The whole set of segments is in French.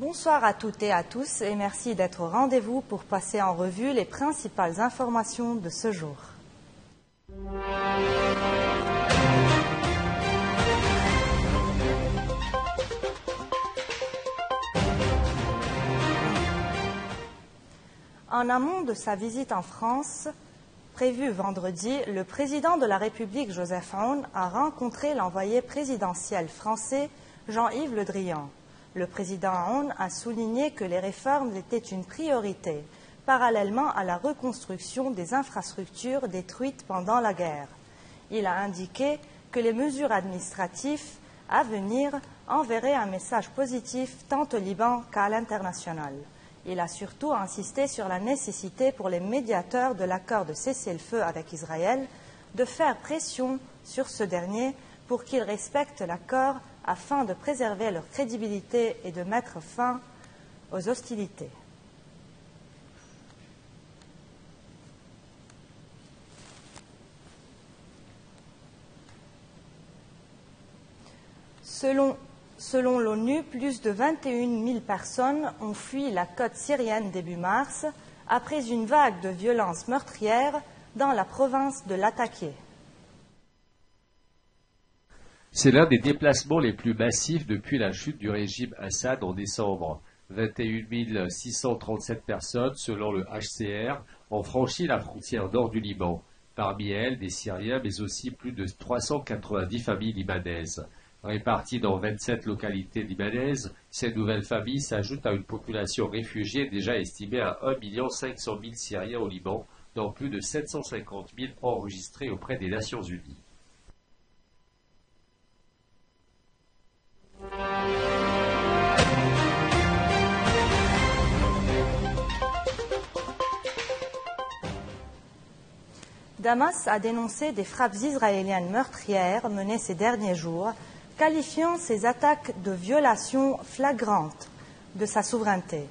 Bonsoir à toutes et à tous et merci d'être au rendez-vous pour passer en revue les principales informations de ce jour. En amont de sa visite en France, prévue vendredi, le président de la République, Joseph Aoun, a rencontré l'envoyé présidentiel français, Jean-Yves Le Drian. Le président Aoun a souligné que les réformes étaient une priorité, parallèlement à la reconstruction des infrastructures détruites pendant la guerre. Il a indiqué que les mesures administratives à venir enverraient un message positif tant au Liban qu'à l'international. Il a surtout insisté sur la nécessité pour les médiateurs de l'accord de cessez-le-feu avec Israël de faire pression sur ce dernier pour qu'il respecte l'accord afin de préserver leur crédibilité et de mettre fin aux hostilités. Selon l'ONU, plus de 21 000 personnes ont fui la côte syrienne début mars après une vague de violences meurtrières dans la province de Latakia. C'est l'un des déplacements les plus massifs depuis la chute du régime Assad en décembre. 21 637 personnes, selon le HCR, ont franchi la frontière nord du Liban. Parmi elles, des Syriens, mais aussi plus de 390 familles libanaises. Réparties dans 27 localités libanaises, ces nouvelles familles s'ajoutent à une population réfugiée déjà estimée à 1 500 000 Syriens au Liban, dont plus de 750 000 enregistrés auprès des Nations Unies. Damas a dénoncé des frappes israéliennes meurtrières menées ces derniers jours, qualifiant ces attaques de violations flagrantes de sa souveraineté.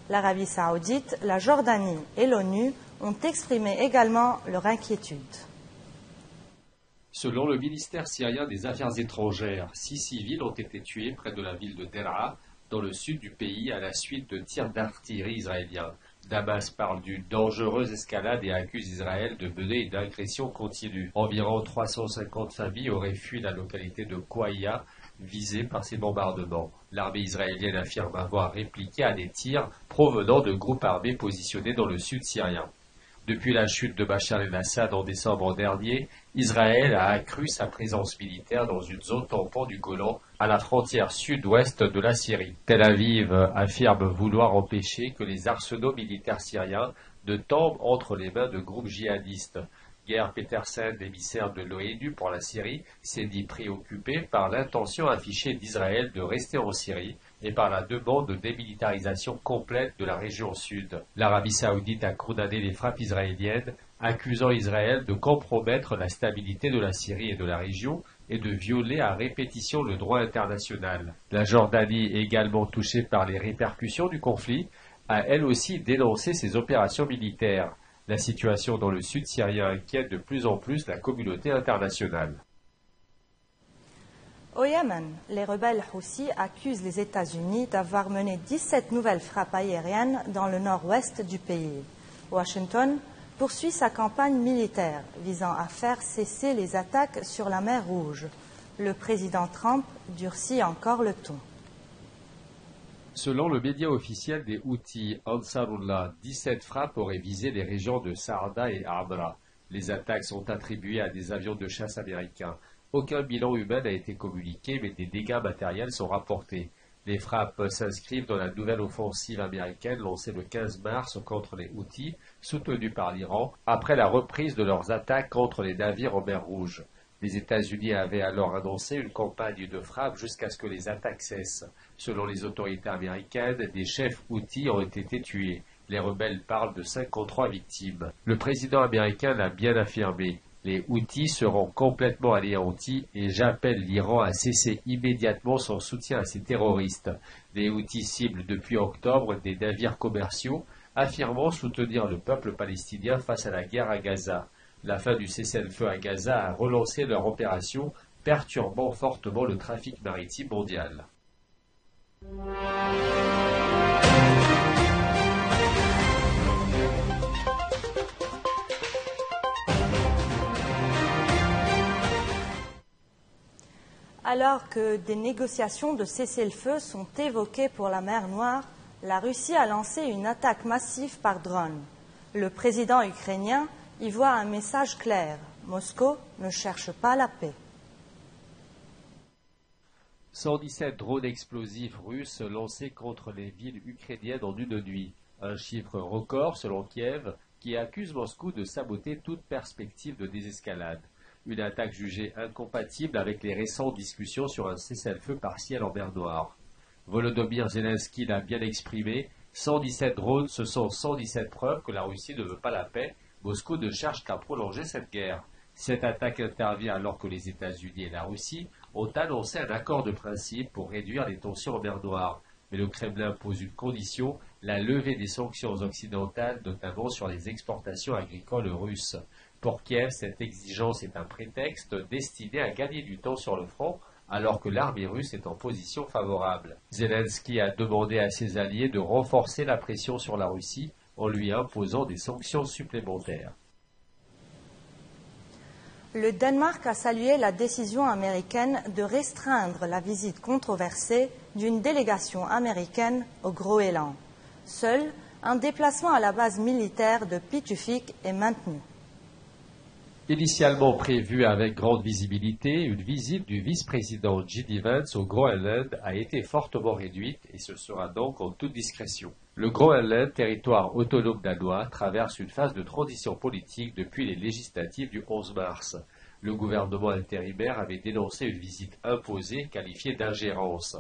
L'Arabie saoudite, la Jordanie et l'ONU ont exprimé également leur inquiétude. Selon le ministère syrien des Affaires étrangères, 6 civils ont été tués près de la ville de Deraa, dans le sud du pays, à la suite de tirs d'artillerie israéliens. Damas parle d'une dangereuse escalade et accuse Israël de mener une agression continue. Environ 350 familles auraient fui la localité de Kouaïa, visée par ces bombardements. L'armée israélienne affirme avoir répliqué à des tirs provenant de groupes armés positionnés dans le sud syrien. Depuis la chute de Bachar el-Assad en décembre dernier, Israël a accru sa présence militaire dans une zone tampon du Golan, à la frontière sud-ouest de la Syrie. Tel Aviv affirme vouloir empêcher que les arsenaux militaires syriens ne tombent entre les mains de groupes djihadistes. Geir Petersen, émissaire de l'ONU pour la Syrie, s'est dit préoccupé par l'intention affichée d'Israël de rester en Syrie et par la demande de démilitarisation complète de la région sud. L'Arabie saoudite a condamné les frappes israéliennes, accusant Israël de compromettre la stabilité de la Syrie et de la région et de violer à répétition le droit international. La Jordanie, également touchée par les répercussions du conflit, a elle aussi dénoncé ces opérations militaires. La situation dans le sud syrien inquiète de plus en plus la communauté internationale. Au Yémen, les rebelles Houthis accusent les États-Unis d'avoir mené 17 nouvelles frappes aériennes dans le nord-ouest du pays. Washington poursuit sa campagne militaire visant à faire cesser les attaques sur la mer Rouge. Le président Trump durcit encore le ton. Selon le média officiel des Houthis, Ansarullah, 17 frappes auraient visé les régions de Saarda et Amra. Les attaques sont attribuées à des avions de chasse américains. Aucun bilan humain n'a été communiqué, mais des dégâts matériels sont rapportés. Les frappes s'inscrivent dans la nouvelle offensive américaine lancée le 15 mars contre les Houthis, soutenus par l'Iran, après la reprise de leurs attaques contre les navires en mer Rouge. Les États-Unis avaient alors annoncé une campagne de frappe jusqu'à ce que les attaques cessent. Selon les autorités américaines, des chefs Houthis ont été tués. Les rebelles parlent de 53 victimes. Le président américain l'a bien affirmé. Les Houthis seront complètement anéantis et j'appelle l'Iran à cesser immédiatement son soutien à ces terroristes. Les Houthis ciblent depuis octobre des navires commerciaux, affirmant soutenir le peuple palestinien face à la guerre à Gaza. La fin du cessez-le-feu à Gaza a relancé leur opération, perturbant fortement le trafic maritime mondial. Alors que des négociations de cessez-le-feu sont évoquées pour la mer Noire, la Russie a lancé une attaque massive par drone. Le président ukrainien y voit un message clair. Moscou ne cherche pas la paix. 117 drones explosifs russes lancés contre les villes ukrainiennes en une nuit. Un chiffre record selon Kiev, qui accuse Moscou de saboter toute perspective de désescalade. Une attaque jugée incompatible avec les récentes discussions sur un cessez-le-feu partiel en mer Noire. Volodymyr Zelensky l'a bien exprimé, 117 drones, ce sont 117 preuves que la Russie ne veut pas la paix. Moscou ne cherche qu'à prolonger cette guerre. Cette attaque intervient alors que les États-Unis et la Russie ont annoncé un accord de principe pour réduire les tensions en mer Noire. Mais le Kremlin pose une condition, la levée des sanctions occidentales, notamment sur les exportations agricoles russes. Pour Kiev, cette exigence est un prétexte destiné à gagner du temps sur le front, alors que l'armée russe est en position favorable. Zelensky a demandé à ses alliés de renforcer la pression sur la Russie en lui imposant des sanctions supplémentaires. Le Danemark a salué la décision américaine de restreindre la visite controversée d'une délégation américaine au Groenland. Seul un déplacement à la base militaire de Pitufik est maintenu. Initialement prévue avec grande visibilité, une visite du vice-président J.D. Vance au Groenland a été fortement réduite et ce sera donc en toute discrétion. Le Groenland, territoire autonome danois, traverse une phase de transition politique depuis les législatives du 11 mars. Le gouvernement intérimaire avait dénoncé une visite imposée, qualifiée d'ingérence.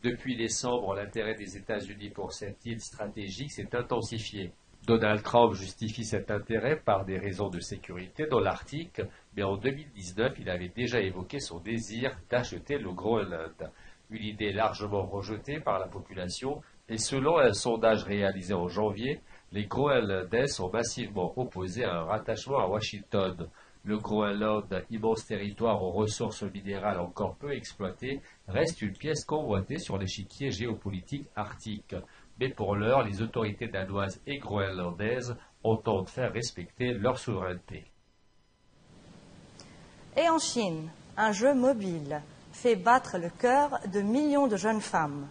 Depuis décembre, l'intérêt des États-Unis pour cette île stratégique s'est intensifié. Donald Trump justifie cet intérêt par des raisons de sécurité dans l'Arctique, mais en 2019, il avait déjà évoqué son désir d'acheter le Groenland. Une idée largement rejetée par la population, et selon un sondage réalisé en janvier, les Groenlandais sont massivement opposés à un rattachement à Washington. Le Groenland, immense territoire aux ressources minérales encore peu exploitées, reste une pièce convoitée sur l'échiquier géopolitique arctique. Mais pour l'heure, les autorités danoises et groenlandaises entendent faire respecter leur souveraineté. Et en Chine, un jeu mobile fait battre le cœur de millions de jeunes femmes.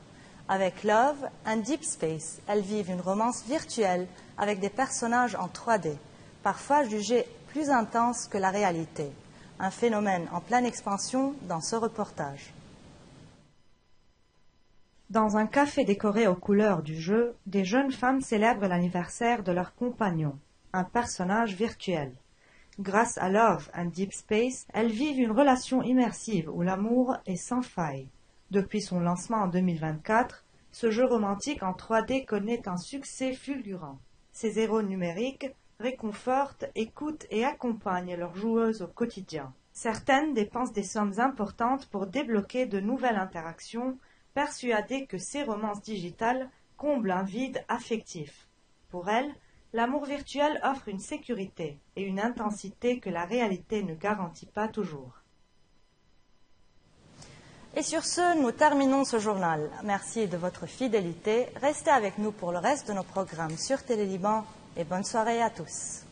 Avec Love and Deep Space, elles vivent une romance virtuelle avec des personnages en 3D, parfois jugés plus intenses que la réalité. Un phénomène en pleine expansion dans ce reportage. Dans un café décoré aux couleurs du jeu, des jeunes femmes célèbrent l'anniversaire de leur compagnon, un personnage virtuel. Grâce à Love and Deep Space, elles vivent une relation immersive où l'amour est sans faille. Depuis son lancement en 2024, ce jeu romantique en 3D connaît un succès fulgurant. Ces héros numériques réconfortent, écoutent et accompagnent leurs joueuses au quotidien. Certaines dépensent des sommes importantes pour débloquer de nouvelles interactions, persuadées que ces romances digitales comblent un vide affectif. Pour elles, l'amour virtuel offre une sécurité et une intensité que la réalité ne garantit pas toujours. Et sur ce, nous terminons ce journal. Merci de votre fidélité. Restez avec nous pour le reste de nos programmes sur Télé Liban et bonne soirée à tous.